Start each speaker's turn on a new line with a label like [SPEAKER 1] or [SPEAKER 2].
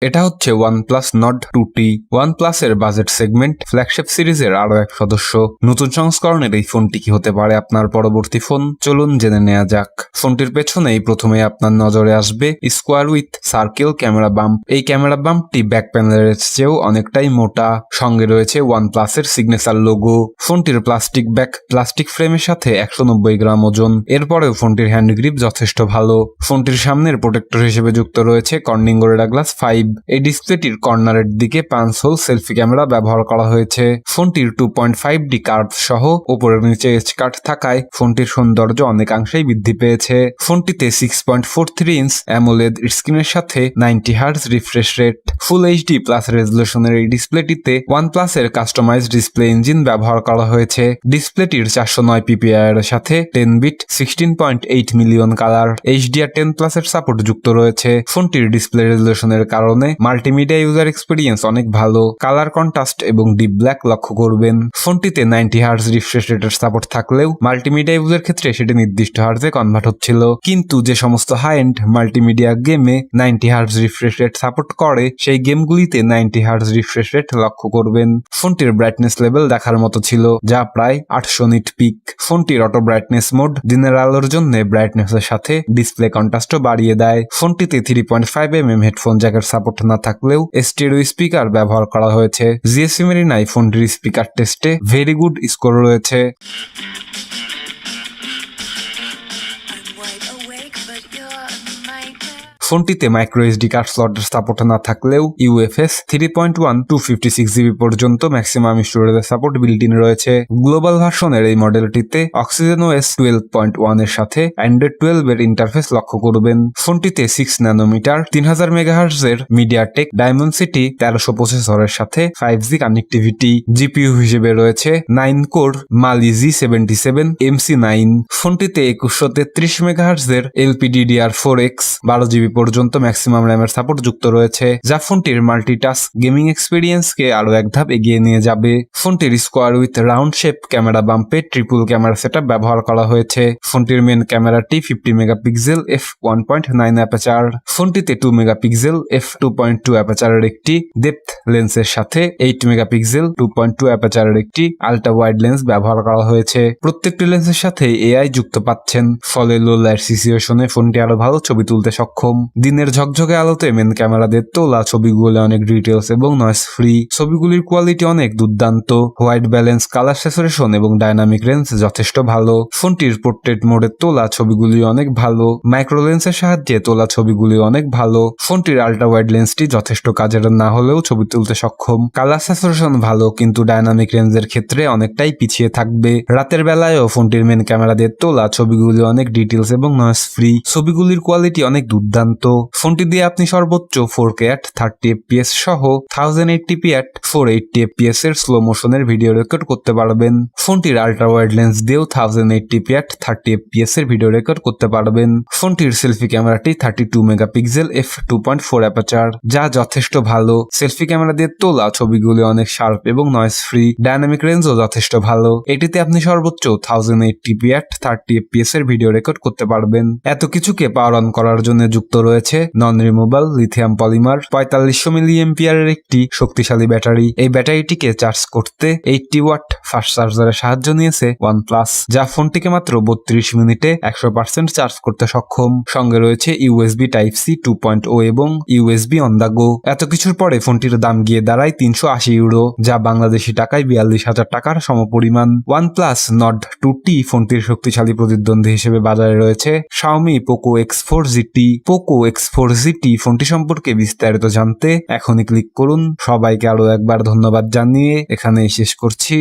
[SPEAKER 1] এটা হচ্ছে OnePlus Nord 2T। OnePlus এর বাজেট সেগমেন্ট ফ্ল্যাগশিপ সিরিজের আরো এক সদস্য। নতুন সংস্করণের এই ফোনটি কি হতে পারে আপনার পরবর্তী ফোন, চলুন জেনে নেওয়া যাক। ফোনটির পেছনেই প্রথমে আপনার নজরে আসবে square with circle camera bump. এই ক্যামেরা বাম্পটি ব্যাক প্যানেলের চেয়েও অনেকটাই মোটা। সঙ্গে রয়েছে OnePlus এর সিগনেচার লোগো। ফোনটির প্লাস্টিক ব্যাক প্লাস্টিক ফ্রেমের সাথে 190 গ্রাম ওজন। এরপরেও ফোনটির হ্যান্ড গ্রিপ যথেষ্ট ভালো। ফোনটির সামনের প্রোটেক্টর হিসেবে যুক্ত রয়েছে কর্নিং গোরিলা গ্লাস 5। এই ডিসপ্লেটির কর্নারের দিকে পাঁচ হোল সেলফি ক্যামেরা ব্যবহার করা হয়েছে। ফোনটির 2.5D কার্ভ সহ উপরের নিচে এজ কাট থাকায় ফোনটির সৌন্দর্য অনেকাংশেই বৃদ্ধি পেয়েছে। ফোনটিতে 6.43 ইঞ্চ অ্যামোলেড স্ক্রিনের সাথে 90 hertz refresh rate. Full HD plus রেজলিউশনের এই ডিসপ্লেটিতে OnePlus এর কাস্টমাইজড ডিসপ্লে ইঞ্জিন ব্যবহার করা হয়েছে। ডিসপ্লেটির 409 PPI এর সাথে 10 বিট 16.8 মিলিয়ন কালার HDR10+ এর সাপোর্ট যুক্ত রয়েছে। ফোনটির ডিসপ্লে রেজলিউশনের কারণে মাল্টিমিডিয়া ইউজার এক্সপিরিয়েন্স অনেক ভালো। কালার কন্ট্রাস্ট এবং ডিপ ব্ল্যাক লক্ষ্য করবেন। ফোনটিতে 90 হার্টজ রিফ্রেশ রেটের সাপোর্ট থাকলেও মাল্টিমিডিয়া ইউজার ক্ষেত্রে সেটি নির্দিষ্ট হার্টজে কনভার্ট হচ্ছিল। কিন্তু যে সমস্ত হাই এন্ড মাল্টিমিডিয়া গেমে 90 হার্টজ রিফ্রেশ রেট সাপোর্ট করে সেই গেমগুলিতে 90 হার্টজ রিফ্রেশ রেট লক্ষ্য করবেন। ফোনটির ব্রাইটনেস লেভেল দেখার মতো ছিল, যা প্রায় 800 নিট পিক। ফোনটির অটো ব্রাইটনেস মোড দিনের আলোর জন্য ব্রাইটনেসের সাথে ডিসপ্লে কন্ট্রাস্টও বাড়িয়ে দেয়। ফোনটিতে 3.5mm হেডফোন জ্যাকের সাপোর্ট না থাকলেও স্টেরিও স্পিকার ব্যবহার করা হয়েছে। জিএসএম মেরিনায় ফোনটির স্পিকার টেস্টে ভেরি গুড স্কোর রয়েছে। ফোনটিতে মাইক্রো এসডি কার্ড স্লটের সাপোর্ট না থাকলেও UFS 3.1 256GB পর্যন্ত ম্যাক্সিমাম স্টোরেজের সাপোর্ট বিল্ট ইন রয়েছে। গ্লোবাল ভার্সনের এই মডেলটিতে অক্সিজেনOS 12.1 এর সাথে অ্যান্ড্রয়েড 12 এর ইন্টারফেস লক্ষ্য করবেন। ফোনটিতে 6 ন্যানোমিটার 3000 মেগাহার্টজ এর মিডিয়াটেক ডায়মন্ডসিটি 1300 প্রসেসরের সাথে 5G কানেক্টিভিটি। জিপিইউ হিসেবে রয়েছে 9 কোর মালি G77 MC9। ফোনটিতে 2133 মেগাহার্টজ এর LPDDR4X 12GB পর্যন্ত ম্যাক্সিমাম র্যামের সাপোর্ট যুক্ত রয়েছে, যা ফোনটির মাল্টিটাস্ক গেমিং এক্সপিরিয়েন্সকে আরো এক ধাপ এগিয়ে নিয়ে যাবে। ফোনটির square with round shape camera বাম্পে ট্রিপল ক্যামেরা সেটআপ ব্যবহার করা হয়েছে। ফোনটির মেন ক্যামেরাটি 50 মেগাপিক্সেল f1.9 অ্যাপাচার। ফোনটিতে 2 মেগাপিক্সেল f2.2 অ্যাপাচারের একটি ডেপথ লেন্সের সাথে 8 মেগাপিক্সেল 2.2 অ্যাপাচারের একটি আল্ট্রা ওয়াইড লেন্স ব্যবহার করা হয়েছে। প্রত্যেকটি লেন্সের সাথে AI যুক্ত পাচ্ছেন, ফলে লো লাইট সিচুয়েশনে ফোনটি আরো ভালো ছবি তুলতে সক্ষম। দিনের ঝকঝকে আলোতে মেন ক্যামেরা দিয়ে তোলা ছবিগুলো অনেক ডিটেলস এবং নয়েজ ফ্রি। ছবিগুলির কোয়ালিটি অনেক দুর্দান্ত। হোয়াইট ব্যালেন্স, কালার স্যাচুরেশন এবং ডাইনামিক রেঞ্জ যথেষ্ট ভালো। ফোনটির পোর্ট্রেট মোডে তোলা ছবিগুলি অনেক ভালো। মাইক্রো লেন্সের সাহায্যে তোলা ছবিগুলি অনেক ভালো। ফোনটির আল্ট্রা ওয়াইড লেন্সটি যথেষ্ট কাজের না হলেও ছবি তুলতে সক্ষম। কালার স্যাচুরেশন ভালো, কিন্তু ডাইনামিক রেঞ্জের ক্ষেত্রে অনেকটাই পিছিয়ে থাকবে। রাতের বেলায়ও ফোনটির মেন ক্যামেরা দিয়ে তোলা ছবিগুলি অনেক ডিটেলস এবং নয়েজ ফ্রি। ছবিগুলির কোয়ালিটি অনেক দুর্দান্ত। ফোনটি দিয়ে আপনি সর্বোচ্চ 4K at 30fps সহ 1080p at 480fps এর স্লো মোশনের ভিডিও রেকর্ড করতে পারবেন। ফোনটির আল্ট্রা ওয়াইড লেন্স দিয়েও 1080p at 30fps এর ভিডিও রেকর্ড করতে পারবেন। ফোনটির সেলফি ক্যামেরাটি 32 মেগাপিক্সেল f2.4 অ্যাপাচার, যা যথেষ্ট ভালো। সেলফি ক্যামেরা দিয়ে তোলা ছবিগুলি অনেক শার্প এবং নয়েজ ফ্রি। ডাইনামিক রেঞ্জও যথেষ্ট ভালো। এটিতে আপনি সর্বোচ্চ 1080p at 30fps এর ভিডিও রেকর্ড করতে পারবেন। এত কিছুকে পাওয়ার অন করার জন্য যুক্ত রয়েছে নন রিমুভাল লিথিয়াম পলিমার 4500 মিলিয়াম্পিয়ারের একটি শক্তিশালী ব্যাটারি। এই ব্যাটারিটিকে চার্জ করতে 80 ওয়াট ফাস্ট চার্জারের সাহায্য নিয়েছে OnePlus, যা ফোনটিকে মাত্র 32 মিনিটে 100% চার্জ করতে সক্ষম। সঙ্গে রয়েছে USB Type-C 2.0 এবং USB অন দ্য গো। এত কিছুর পরে ফোনটির দাম গিয়ে দাঁড়ায় 380 ইউরো, যা বাংলাদেশি টাকায় 42,000 টাকার সমপরিমাণ। OnePlus Nord 2T ফোনটির শক্তিশালী প্রতিদ্বন্দ্বী হিসেবে বাজারে রয়েছে Xiaomi Poco X4 GT। Poco X4 GT ফোনটি সম্পর্কে বিস্তারিত জানতে এখনই ক্লিক করুন। সবাইকে আরো একবার ধন্যবাদ জানিয়ে এখানেই শেষ করছি।